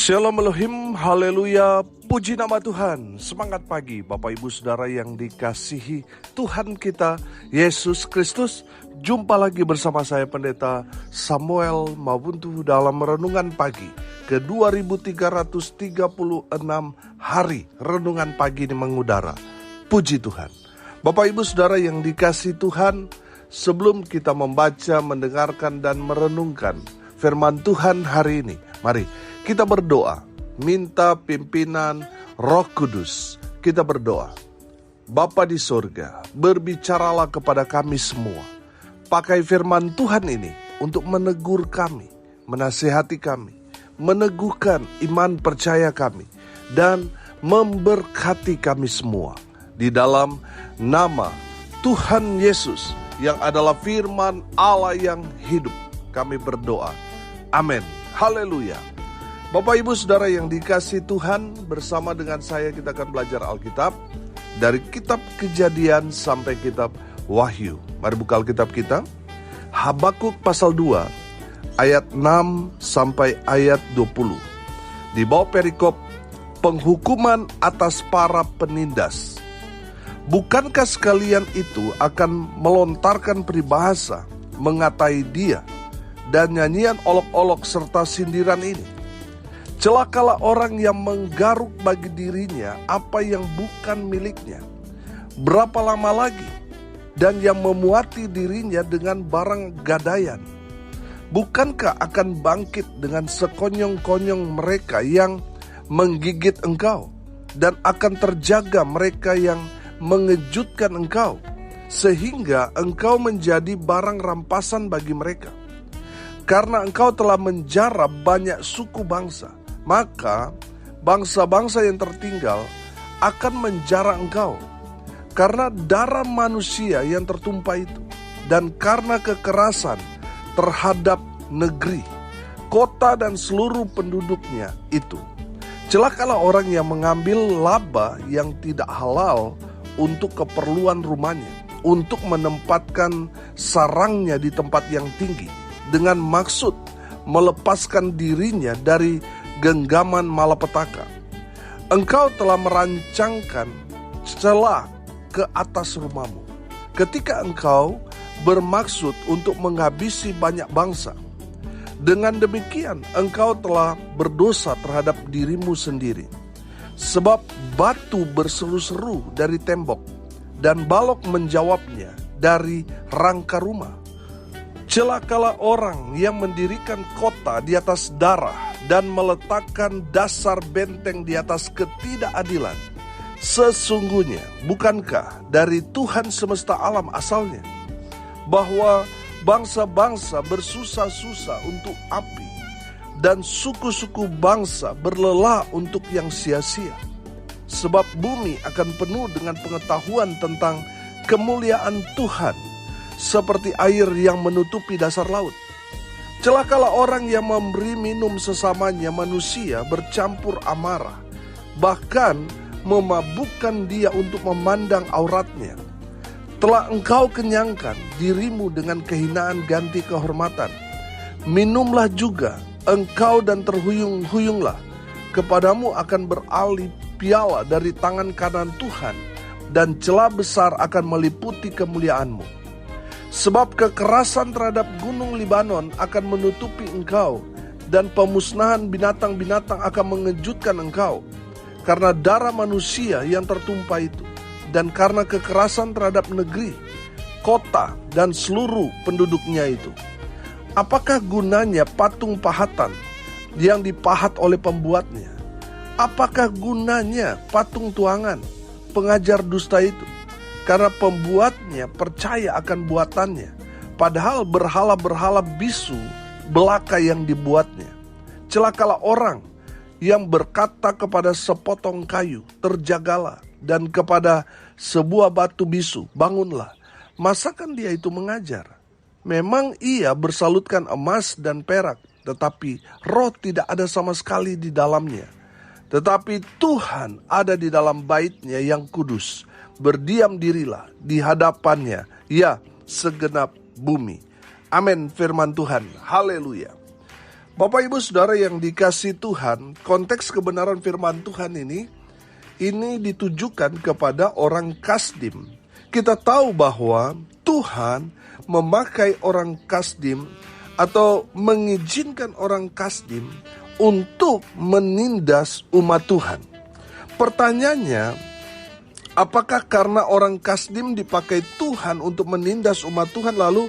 Shalom Elohim, haleluya, puji nama Tuhan. Semangat pagi Bapak Ibu Saudara yang dikasihi Tuhan kita Yesus Kristus. Jumpa lagi bersama saya Pendeta Samuel Mabuntu dalam Renungan Pagi ke 2336 hari Renungan Pagi ini mengudara. Puji Tuhan. Bapak Ibu Saudara yang dikasihi Tuhan, sebelum kita membaca, mendengarkan dan merenungkan firman Tuhan hari ini, mari kita berdoa, minta pimpinan Roh Kudus. Kita berdoa. Bapa di sorga, berbicaralah kepada kami semua. Pakai firman Tuhan ini untuk menegur kami, menasihati kami, meneguhkan iman percaya kami, dan memberkati kami semua. Di dalam nama Tuhan Yesus yang adalah firman Allah yang hidup, kami berdoa. Amin. Haleluya. Bapak Ibu Saudara yang dikasihi Tuhan, bersama dengan saya kita akan belajar Alkitab dari kitab Kejadian sampai kitab Wahyu. Mari buka Alkitab kita. Habakuk pasal 2 ayat 6 sampai ayat 20. Di bawah perikop penghukuman atas para penindas. Bukankah sekalian itu akan melontarkan peribahasa, mengatai dia, dan nyanyian olok-olok serta sindiran ini? Celakalah orang yang menggaruk bagi dirinya apa yang bukan miliknya. Berapa lama lagi? Dan yang memuati dirinya dengan barang gadaian. Bukankah akan bangkit dengan sekonyong-konyong mereka yang menggigit engkau? Dan akan terjaga mereka yang mengejutkan engkau, sehingga engkau menjadi barang rampasan bagi mereka. Karena engkau telah menjara banyak suku bangsa, maka bangsa-bangsa yang tertinggal akan menjara engkau. Karena darah manusia yang tertumpah itu, dan karena kekerasan terhadap negeri, kota dan seluruh penduduknya itu. Celakalah orang yang mengambil laba yang tidak halal untuk keperluan rumahnya, untuk menempatkan sarangnya di tempat yang tinggi, dengan maksud melepaskan dirinya dari genggaman malapetaka. Engkau telah merancangkan celah ke atas rumahmu, ketika engkau bermaksud untuk menghabisi banyak bangsa. Dengan demikian engkau telah berdosa terhadap dirimu sendiri. Sebab batu berseru-seru dari tembok, dan balok menjawabnya dari rangka rumah. Celakalah orang yang mendirikan kota di atas darah dan meletakkan dasar benteng di atas ketidakadilan. Sesungguhnya, bukankah dari Tuhan semesta alam asalnya, bahwa bangsa-bangsa bersusah-susah untuk api, dan suku-suku bangsa berlelah untuk yang sia-sia? Sebab bumi akan penuh dengan pengetahuan tentang kemuliaan Tuhan, seperti air yang menutupi dasar laut. Celakalah orang yang memberi minum sesamanya manusia bercampur amarah, bahkan memabukkan dia untuk memandang auratnya. Telah engkau kenyangkan dirimu dengan kehinaan ganti kehormatan. Minumlah juga engkau dan terhuyung-huyunglah. Kepadamu akan beralih piala dari tangan kanan Tuhan, dan celah besar akan meliputi kemuliaanmu. Sebab kekerasan terhadap gunung Libanon akan menutupi engkau, dan pemusnahan binatang-binatang akan mengejutkan engkau, karena darah manusia yang tertumpah itu, dan karena kekerasan terhadap negeri, kota, dan seluruh penduduknya itu. Apakah gunanya patung pahatan yang dipahat oleh pembuatnya? Apakah gunanya patung tuangan, pengajar dusta itu? Karena pembuatnya percaya akan buatannya, padahal berhala-berhala bisu belaka yang dibuatnya. Celakalah orang yang berkata kepada sepotong kayu, terjagalah, dan kepada sebuah batu bisu, bangunlah. Masakan dia itu mengajar? Memang ia bersalutkan emas dan perak, tetapi roh tidak ada sama sekali di dalamnya. Tetapi Tuhan ada di dalam bait-Nya yang kudus. Berdiam dirilah di hadapannya, ya segenap bumi. Amin, firman Tuhan. Haleluya. Bapak Ibu Saudara yang dikasihi Tuhan, konteks kebenaran firman Tuhan ini ditujukan kepada orang Kasdim. Kita tahu bahwa Tuhan memakai orang Kasdim atau mengizinkan orang Kasdim untuk menindas umat Tuhan. Pertanyaannya, apakah karena orang Kasdim dipakai Tuhan untuk menindas umat Tuhan, lalu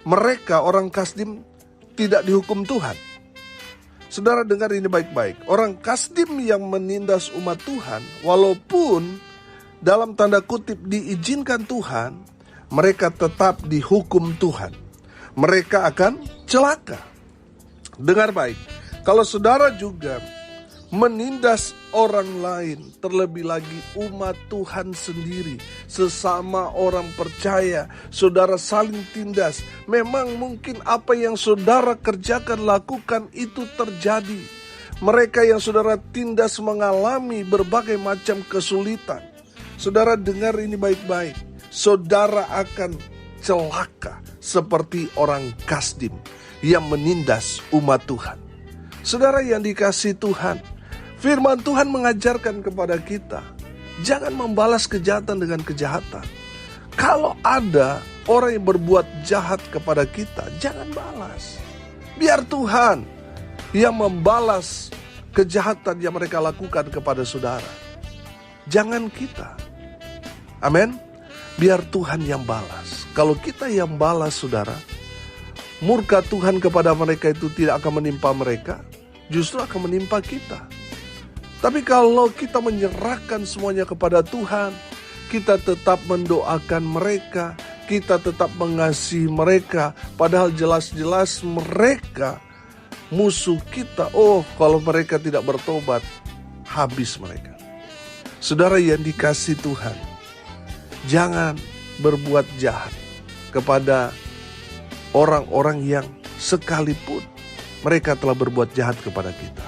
mereka orang Kasdim tidak dihukum Tuhan? Saudara dengar ini baik-baik. Orang Kasdim yang menindas umat Tuhan, walaupun dalam tanda kutip diizinkan Tuhan, mereka tetap dihukum Tuhan. Mereka akan celaka. Dengar baik, kalau saudara juga menindas orang lain, terlebih lagi umat Tuhan sendiri, sesama orang percaya, saudara saling tindas. Memang mungkin apa yang saudara kerjakan, lakukan itu terjadi. Mereka yang saudara tindas mengalami berbagai macam kesulitan. Saudara dengar ini baik-baik, saudara akan celaka seperti orang Kasdim yang menindas umat Tuhan. Saudara yang dikasihi Tuhan, firman Tuhan mengajarkan kepada kita, jangan membalas kejahatan dengan kejahatan. Kalau ada orang yang berbuat jahat kepada kita, jangan balas. Biar Tuhan yang membalas kejahatan yang mereka lakukan kepada saudara. Jangan kita. Amin. Biar Tuhan yang balas. Kalau kita yang balas, saudara, murka Tuhan kepada mereka itu tidak akan menimpa mereka, justru akan menimpa kita. Tapi kalau kita menyerahkan semuanya kepada Tuhan, kita tetap mendoakan mereka, kita tetap mengasihi mereka, padahal jelas-jelas mereka musuh kita. Oh, kalau mereka tidak bertobat, habis mereka. Saudara yang dikasihi Tuhan, jangan berbuat jahat kepada orang-orang yang sekalipun mereka telah berbuat jahat kepada kita.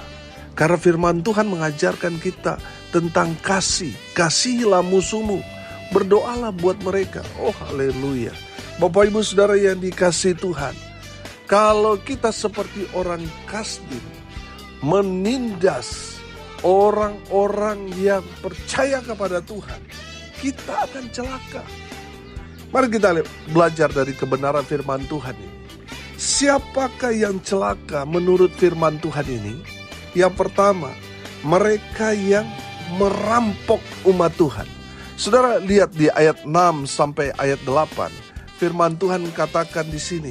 Karena firman Tuhan mengajarkan kita tentang kasih. Kasihilah musuhmu. Berdoalah buat mereka. Oh haleluya. Bapak Ibu Saudara yang dikasihi Tuhan, kalau kita seperti orang Kasdim menindas orang-orang yang percaya kepada Tuhan, kita akan celaka. Mari kita belajar dari kebenaran firman Tuhan ini. Siapakah yang celaka menurut firman Tuhan ini? Yang pertama, mereka yang merampok umat Tuhan. Saudara lihat di ayat 6 sampai ayat 8. Firman Tuhan katakan di sini,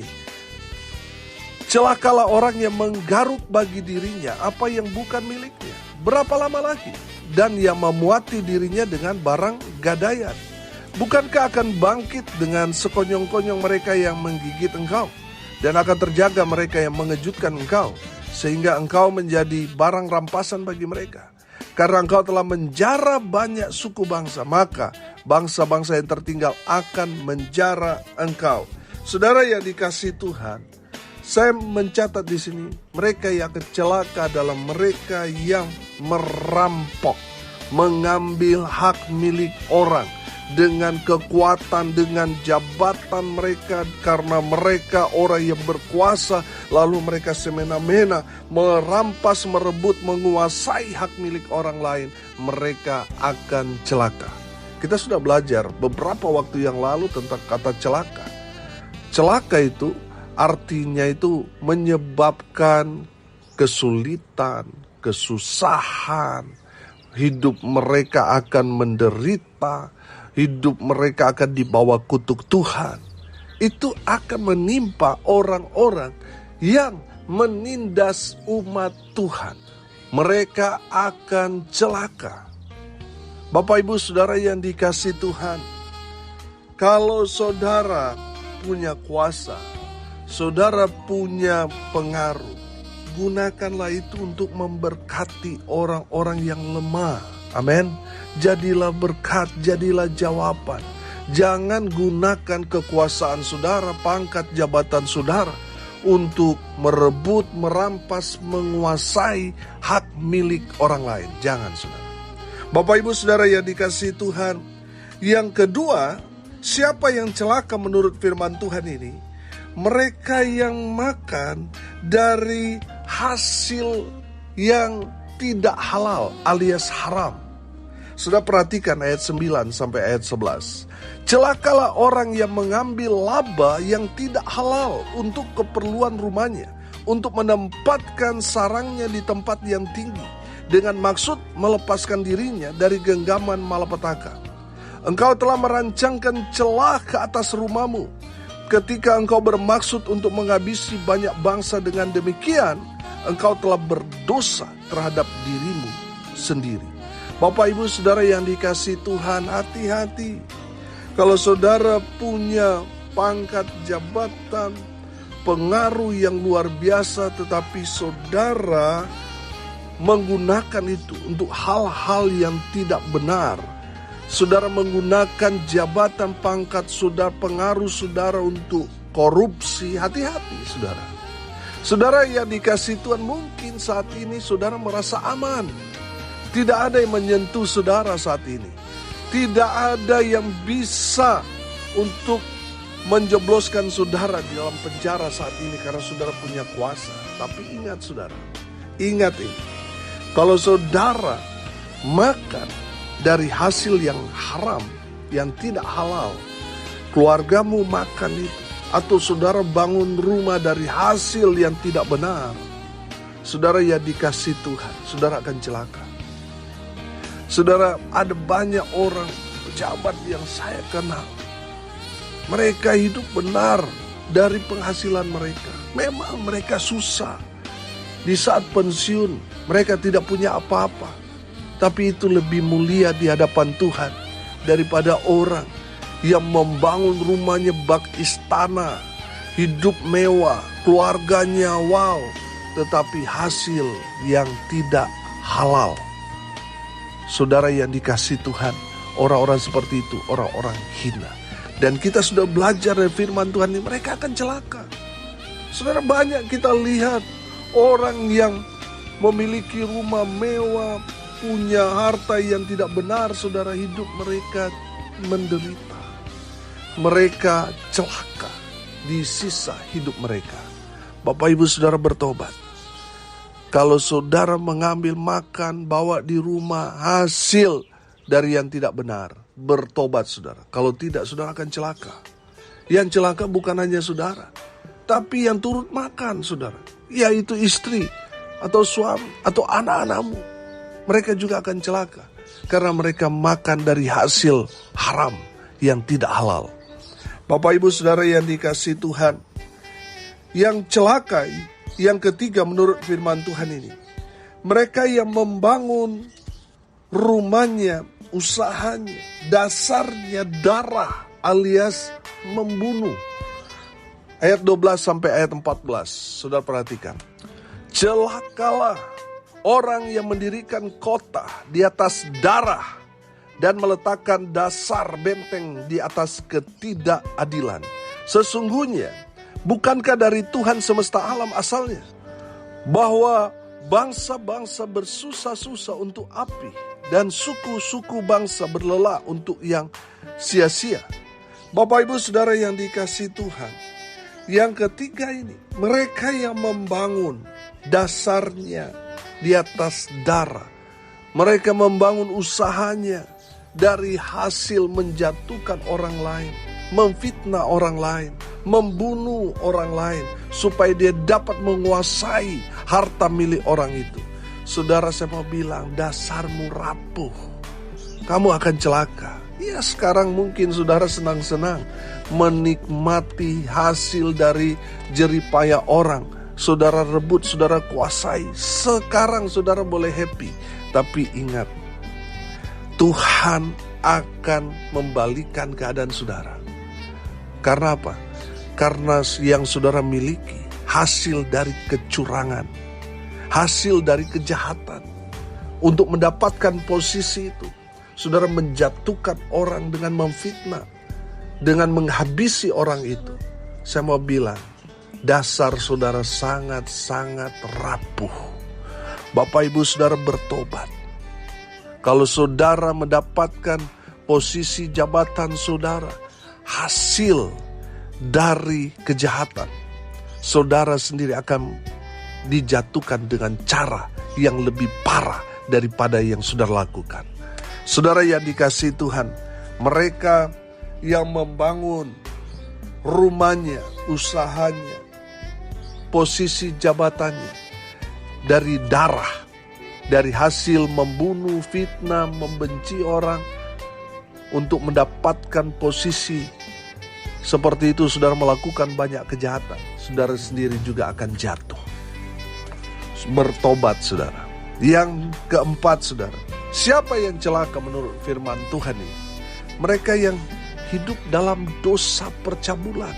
celakalah orang yang menggaruk bagi dirinya apa yang bukan miliknya. Berapa lama lagi? Dan yang memuati dirinya dengan barang gadaian. Bukankah akan bangkit dengan sekonyong-konyong mereka yang menggigit engkau? Dan akan terjaga mereka yang mengejutkan engkau, sehingga engkau menjadi barang rampasan bagi mereka. Karena engkau telah menjara banyak suku bangsa, maka bangsa-bangsa yang tertinggal akan menjara engkau. Saudara yang dikasihi Tuhan, saya mencatat di sini, mereka yang celaka adalah mereka yang merampok, mengambil hak milik orang dengan kekuatan, dengan jabatan mereka, karena mereka orang yang berkuasa, lalu mereka semena-mena merampas, merebut, menguasai hak milik orang lain. Mereka akan celaka. Kita sudah belajar beberapa waktu yang lalu tentang kata celaka. Celaka itu artinya itu menyebabkan kesulitan, kesusahan, hidup mereka akan menderita, hidup mereka akan dibawa kutuk Tuhan. Itu akan menimpa orang-orang yang menindas umat Tuhan. Mereka akan celaka. Bapak Ibu Saudara yang dikasihi Tuhan, kalau saudara punya kuasa, saudara punya pengaruh, gunakanlah itu untuk memberkati orang-orang yang lemah. Amin. Jadilah berkat, jadilah jawaban. Jangan gunakan kekuasaan saudara, pangkat jabatan saudara untuk merebut, merampas, menguasai hak milik orang lain. Jangan, saudara. Bapak Ibu Saudara yang dikasihi Tuhan, yang kedua, siapa yang celaka menurut firman Tuhan ini? Mereka yang makan dari hasil yang tidak halal alias haram. Sudah perhatikan ayat 9 sampai ayat 11. Celakalah orang yang mengambil laba yang tidak halal untuk keperluan rumahnya, untuk menempatkan sarangnya di tempat yang tinggi, dengan maksud melepaskan dirinya dari genggaman malapetaka. Engkau telah merancangkan celah ke atas rumahmu, ketika engkau bermaksud untuk menghabisi banyak bangsa. Dengan demikian, engkau telah berdosa terhadap dirimu sendiri. Bapak, Ibu, Saudara yang dikasihi Tuhan, hati-hati. Kalau saudara punya pangkat jabatan, pengaruh yang luar biasa, tetapi saudara menggunakan itu untuk hal-hal yang tidak benar. Saudara menggunakan jabatan pangkat saudara, pengaruh saudara untuk korupsi, hati-hati saudara. Saudara yang dikasihi Tuhan, mungkin saat ini saudara merasa aman. Tidak ada yang menyentuh saudara saat ini. Tidak ada yang bisa untuk menjebloskan saudara di dalam penjara saat ini karena saudara punya kuasa. Tapi ingat saudara, ingat ini. Kalau saudara makan dari hasil yang haram, yang tidak halal, keluargamu makan itu, atau saudara bangun rumah dari hasil yang tidak benar, saudara yang dikasihi Tuhan, saudara akan celaka. Saudara, ada banyak orang pejabat yang saya kenal. Mereka hidup benar dari penghasilan mereka. Memang mereka susah. Di saat pensiun, mereka tidak punya apa-apa. Tapi itu lebih mulia di hadapan Tuhan daripada orang yang membangun rumahnya bak istana, hidup mewah, keluarganya wow, tetapi hasil yang tidak halal. Saudara yang dikasihi Tuhan, orang-orang seperti itu orang-orang hina. Dan kita sudah belajar dari firman Tuhan ini, mereka akan celaka. Saudara, banyak kita lihat orang yang memiliki rumah mewah, punya harta yang tidak benar, saudara, hidup mereka menderita. Mereka celaka di sisa hidup mereka. Bapak, Ibu, Saudara bertobat. Kalau saudara mengambil makan, bawa di rumah hasil dari yang tidak benar, bertobat saudara. Kalau tidak, saudara akan celaka. Yang celaka bukan hanya saudara, tapi yang turut makan saudara, yaitu istri atau suami atau anak-anakmu. Mereka juga akan celaka karena mereka makan dari hasil haram yang tidak halal. Bapak, Ibu, Saudara yang dikasihi Tuhan, yang celaka yang ketiga menurut firman Tuhan ini, mereka yang membangun rumahnya, usahanya, dasarnya darah alias membunuh. Ayat 12 sampai ayat 14, saudara perhatikan. Celakalah orang yang mendirikan kota di atas darah dan meletakkan dasar benteng di atas ketidakadilan. Sesungguhnya, bukankah dari Tuhan semesta alam asalnya, bahwa bangsa-bangsa bersusah-susah untuk api dan suku-suku bangsa berlelah untuk yang sia-sia? Bapak, Ibu, Saudara yang dikasihi Tuhan, yang ketiga ini, mereka yang membangun dasarnya di atas darah. Mereka membangun usahanya dari hasil menjatuhkan orang lain, memfitnah orang lain, membunuh orang lain, supaya dia dapat menguasai harta milik orang itu. Saudara, saya mau bilang, dasarmu rapuh, kamu akan celaka. Ya, sekarang mungkin saudara senang-senang menikmati hasil dari jeripaya orang. Saudara rebut, saudara kuasai. Sekarang saudara boleh happy. Tapi ingat, Tuhan akan membalikan keadaan saudara. Karena apa? Karena yang saudara miliki hasil dari kecurangan, hasil dari kejahatan. Untuk mendapatkan posisi itu, saudara menjatuhkan orang dengan memfitnah, dengan menghabisi orang itu. Saya mau bilang, dasar saudara sangat-sangat rapuh. Bapak, Ibu, Saudara bertobat. Kalau saudara mendapatkan posisi jabatan saudara, hasil dari kejahatan, saudara sendiri akan dijatuhkan dengan cara yang lebih parah daripada yang saudara lakukan. Saudara yang dikasihi Tuhan, mereka yang membangun rumahnya, usahanya, posisi jabatannya dari darah, dari hasil membunuh, fitnah, membenci orang untuk mendapatkan posisi seperti itu, saudara melakukan banyak kejahatan, saudara sendiri juga akan jatuh. Bertobat, saudara. Yang keempat, saudara, siapa yang celaka menurut firman Tuhan ini? Mereka yang hidup dalam dosa percabulan.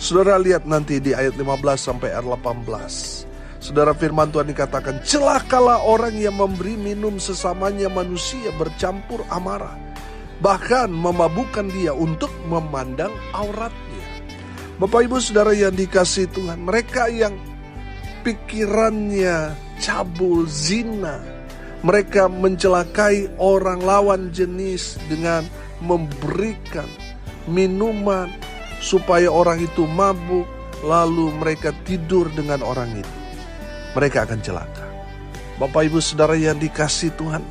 Saudara lihat nanti di ayat 15 sampai ayat 18. Saudara, firman Tuhan dikatakan, celakalah orang yang memberi minum sesamanya manusia bercampur amarah, bahkan memabukkan dia untuk memandang auratnya. Bapak Ibu Saudara yang dikasihi Tuhan, mereka yang pikirannya cabul, zina, mereka mencelakai orang lawan jenis dengan memberikan minuman supaya orang itu mabuk, lalu mereka tidur dengan orang itu. Mereka akan celaka. Bapak Ibu Saudara yang dikasihi Tuhan,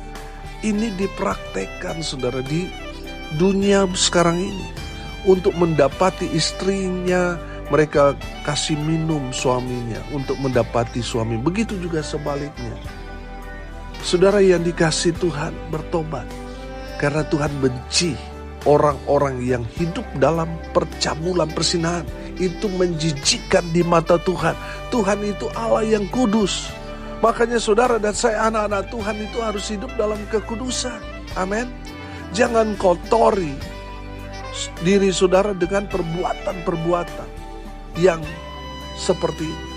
ini dipraktekkan saudara di dunia sekarang ini. Untuk mendapati istrinya, mereka kasih minum suaminya untuk mendapati suami. Begitu juga sebaliknya. Saudara yang dikasihi Tuhan, bertobat. Karena Tuhan benci orang-orang yang hidup dalam percabulan, persinahan. Itu menjijikkan di mata Tuhan. Tuhan itu Allah yang kudus. Makanya saudara dan saya, anak-anak Tuhan, itu harus hidup dalam kekudusan. Amin. Jangan kotori diri saudara dengan perbuatan-perbuatan yang seperti itu.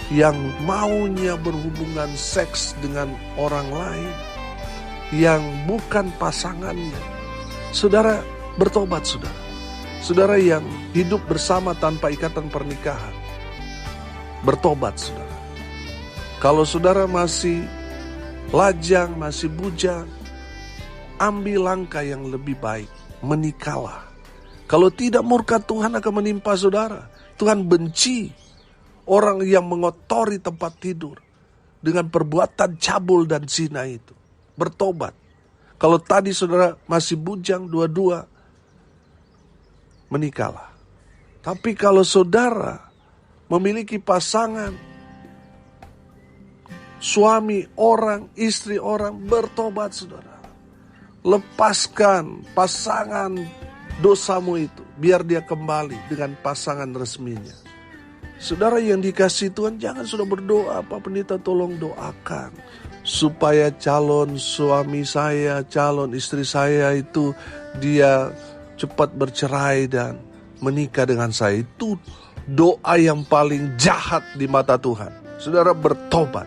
Yang maunya berhubungan seks dengan orang lain yang bukan pasangannya. Saudara, bertobat saudara. Saudara yang hidup bersama tanpa ikatan pernikahan, bertobat saudara. Kalau saudara masih lajang, masih bujang, ambil langkah yang lebih baik, menikahlah. Kalau tidak, murka Tuhan akan menimpa saudara. Tuhan benci orang yang mengotori tempat tidur dengan perbuatan cabul dan zina itu. Bertobat. Kalau tadi saudara masih bujang dua-dua, menikahlah. Tapi kalau saudara memiliki pasangan, suami orang, istri orang, bertobat saudara. Lepaskan pasangan dosamu itu, biar dia kembali dengan pasangan resminya. Saudara yang dikasihi Tuhan, jangan sudah berdoa, Pak Pendeta tolong doakan supaya calon suami saya, calon istri saya itu dia cepat bercerai dan menikah dengan saya. Itu doa yang paling jahat di mata Tuhan. Saudara, bertobat.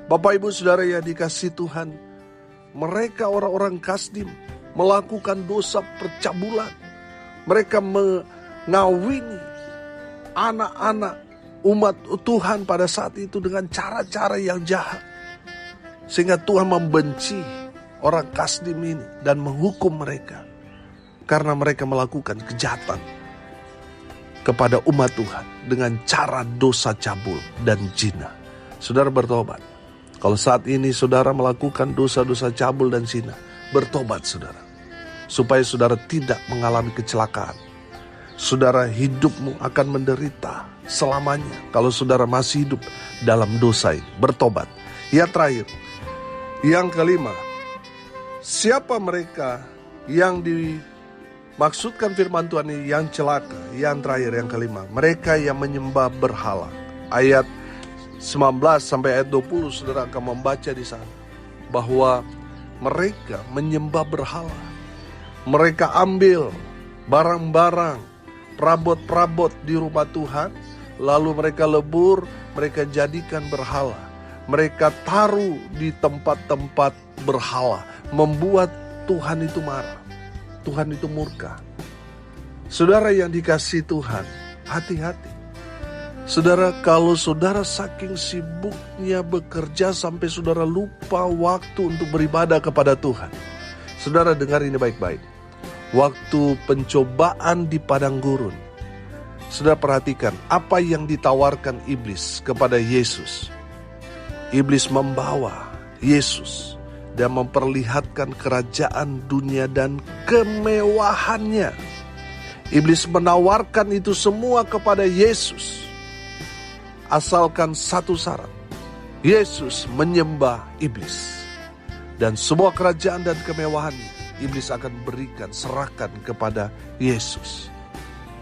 Bapak Ibu Saudara yang dikasihi Tuhan, mereka orang-orang Kasdim melakukan dosa percabulan. Mereka mengawini anak-anak umat Tuhan pada saat itu dengan cara-cara yang jahat. Sehingga Tuhan membenci orang Kasdim ini dan menghukum mereka. Karena mereka melakukan kejahatan kepada umat Tuhan dengan cara dosa cabul dan zina. Saudara, bertobat. Kalau saat ini saudara melakukan dosa-dosa cabul dan zina, bertobat saudara. Supaya saudara tidak mengalami kecelakaan. Saudara, hidupmu akan menderita selamanya kalau saudara masih hidup dalam dosa ini. Bertobat. Yang terakhir, yang kelima, siapa mereka yang dimaksudkan firman Tuhan ini yang celaka? Yang terakhir, yang kelima, mereka yang menyembah berhala. Ayat 19 sampai ayat 20 saudara akan membaca di sana bahwa mereka menyembah berhala. Mereka ambil barang-barang, perabot-perabot di rumah Tuhan, lalu mereka lebur, mereka jadikan berhala. Mereka taruh di tempat-tempat berhala, membuat Tuhan itu marah. Tuhan itu murka. Saudara yang dikasihi Tuhan, hati-hati. Saudara, kalau saudara saking sibuknya bekerja sampai saudara lupa waktu untuk beribadah kepada Tuhan. Saudara, dengar ini baik-baik. Waktu pencobaan di padang gurun, Saudara perhatikan apa yang ditawarkan iblis kepada Yesus. Iblis membawa Yesus dan memperlihatkan kerajaan dunia dan kemewahannya. Iblis menawarkan itu semua kepada Yesus. Asalkan satu syarat, Yesus menyembah iblis. Dan semua kerajaan dan kemewahannya, iblis akan berikan, serahkan kepada Yesus.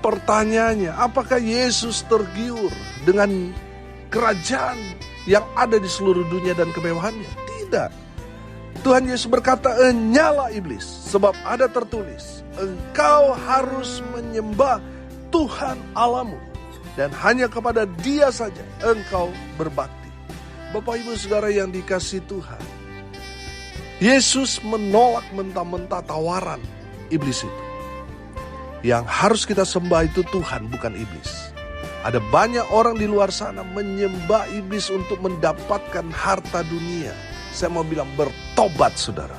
Pertanyaannya, apakah Yesus tergiur dengan kerajaan yang ada di seluruh dunia dan kemewahannya? Tidak. Tuhan Yesus berkata, "Nyala iblis, sebab ada tertulis, engkau harus menyembah Tuhan Allahmu, dan hanya kepada Dia saja engkau berbakti." Bapak Ibu Saudara yang dikasihi Tuhan, Yesus menolak mentah-mentah tawaran iblis itu. Yang harus kita sembah itu Tuhan, bukan iblis. Ada banyak orang di luar sana menyembah iblis untuk mendapatkan harta dunia. Saya mau bilang bertobat saudara.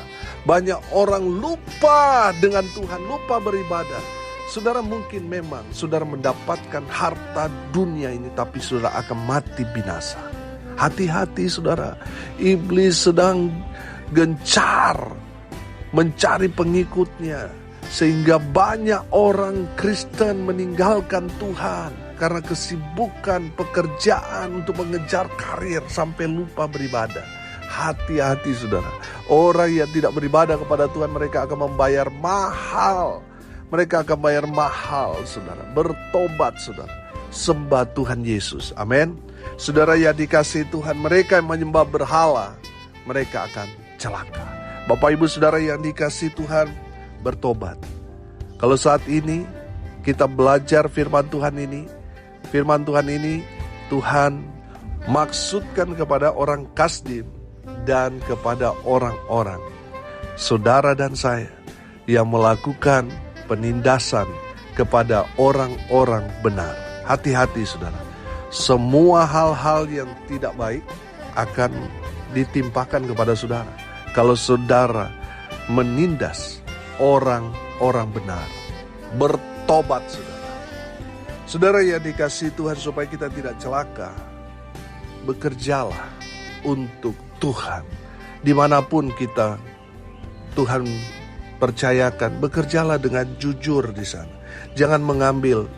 Banyak orang lupa dengan Tuhan, lupa beribadah. Saudara mungkin memang saudara mendapatkan harta dunia ini, tapi saudara akan mati binasa. Hati-hati saudara, iblis sedang gencar mencari pengikutnya. Sehingga banyak orang Kristen meninggalkan Tuhan karena kesibukan pekerjaan untuk mengejar karir sampai lupa beribadah. Hati-hati saudara, orang yang tidak beribadah kepada Tuhan, mereka akan membayar mahal. Mereka akan bayar mahal saudara. Bertobat saudara, sembah Tuhan Yesus, amin. Saudara yang dikasihi Tuhan, mereka yang menyembah berhala, mereka akan celaka. Bapak Ibu Saudara yang dikasihi Tuhan, bertobat. Kalau saat ini kita belajar firman Tuhan ini Tuhan maksudkan kepada orang Kasdim dan kepada orang-orang saudara dan saya yang melakukan penindasan kepada orang-orang benar. Hati-hati saudara, semua hal-hal yang tidak baik akan ditimpakan kepada saudara kalau saudara menindas orang-orang benar. Bertobat saudara. Saudara yang dikasihi Tuhan, supaya kita tidak celaka, bekerjalah untuk Tuhan. Dimanapun kita Tuhan percayakan, bekerjalah dengan jujur di sana. Jangan mengambil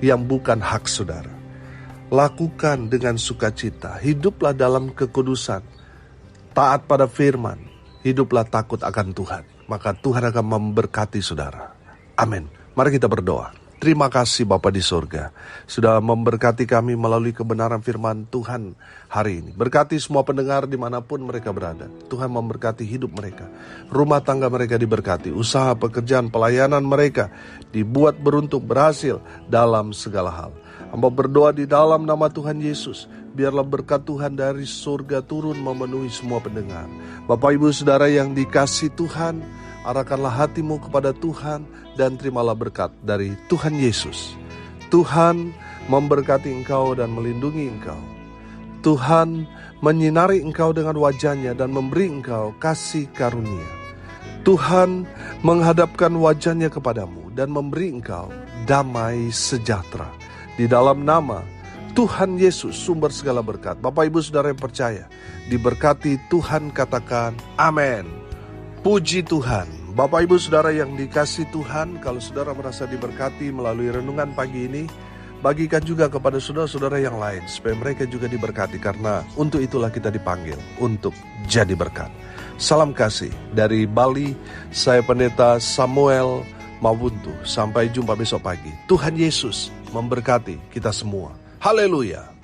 yang bukan hak saudara. Lakukan dengan sukacita. Hiduplah dalam kekudusan. Taat pada firman. Hiduplah takut akan Tuhan. Maka Tuhan akan memberkati saudara. Amin. Mari kita berdoa. Terima kasih Bapa di surga, sudah memberkati kami melalui kebenaran firman Tuhan hari ini. Berkati semua pendengar dimanapun mereka berada. Tuhan memberkati hidup mereka. Rumah tangga mereka diberkati. Usaha, pekerjaan, pelayanan mereka dibuat beruntung, berhasil dalam segala hal. Hamba berdoa di dalam nama Tuhan Yesus. Biarlah berkat Tuhan dari surga turun memenuhi semua pendengar. Bapak Ibu Saudara yang dikasihi Tuhan, arahkanlah hatimu kepada Tuhan dan terimalah berkat dari Tuhan Yesus. Tuhan memberkati engkau dan melindungi engkau. Tuhan menyinari engkau dengan wajahnya dan memberi engkau kasih karunia. Tuhan menghadapkan wajahnya kepadamu dan memberi engkau damai sejahtera. Di dalam nama Tuhan Yesus, sumber segala berkat. Bapak Ibu Saudara yang percaya, diberkati Tuhan, katakan amin. Puji Tuhan. Bapak Ibu Saudara yang dikasihi Tuhan, kalau saudara merasa diberkati melalui renungan pagi ini, bagikan juga kepada saudara-saudara yang lain, supaya mereka juga diberkati, karena untuk itulah kita dipanggil, untuk jadi berkat. Salam kasih dari Bali, saya Pendeta Samuel Mawuntu. Sampai jumpa besok pagi. Tuhan Yesus memberkati kita semua. Haleluya.